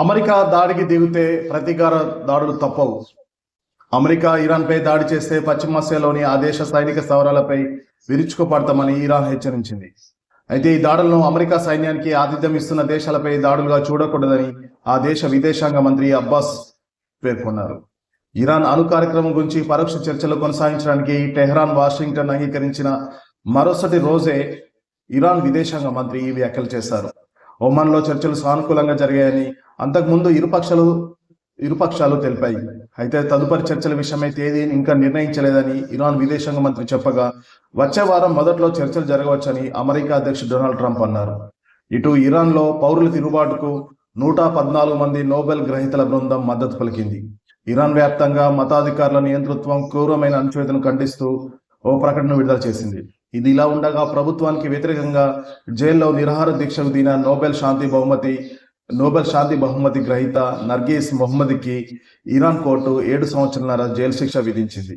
America దాడికి దిగితే ప్రతీకార దాడులు తప్పవు. అమెరికా ఇరాన్పై దాడి చేస్తే పశ్చిమాసియాలోని ఆ దేశ సైనిక స్థావరాలపై విరుచుకుపడతామని ఇరాన్ హెచ్చరించింది. అయితే ఈ దాడులను అమెరికా సైన్యానికి ఆతిథ్యం ఇస్తున్న దేశాలపై దాడులుగా చూడకూడదని ఆ దేశ విదేశాంగ మంత్రి అబ్బాస్ పేర్కొన్నారు. ఇరాన్ అణు కార్యక్రమం గురించి పరోక్ష చర్చలు కొనసాగించడానికి టెహ్రాన్, వాషింగ్టన్ అంగీకరించిన మరుసటి రోజే ఇరాన్ విదేశాంగ మంత్రి ఈ వ్యాఖ్యలు చేశారు. ఒమన్లో చర్చలు సానుకూలంగా జరిగాయని అంతకుముందు ఇరుపక్షాలు తెలిపాయి. అయితే తదుపరి చర్చల విషయమై తేదీని ఇంకా నిర్ణయించలేదని ఇరాన్ విదేశాంగ మంత్రి చెప్పగా, వచ్చే వారం మొదట్లో చర్చలు జరగవచ్చని అమెరికా అధ్యక్షుడు డొనాల్డ్ ట్రంప్ అన్నారు. ఇటు ఇరాన్లో పౌరుల తిరుగుబాటుకు 114 మంది నోబెల్ గ్రహీతల బృందం మద్దతు పలికింది. ఇరాన్ వ్యాప్తంగా మతాధికారుల నియంతృత్వం, క్రూరమైన అణచివేతను ఖండిస్తూ ఓ ప్రకటన విడుదల చేసింది. ఇది ఇలా ఉండగా ప్రభుత్వానికి వ్యతిరేకంగా జైల్లో నిరాహార దీక్షకు దిగిన నోబెల్ శాంతి బహుమతి గ్రహీత నర్గీస్ మొహమ్మద్కి ఇరాన్ కోర్టు 7 సంవత్సరాల జైలు శిక్ష విధించింది.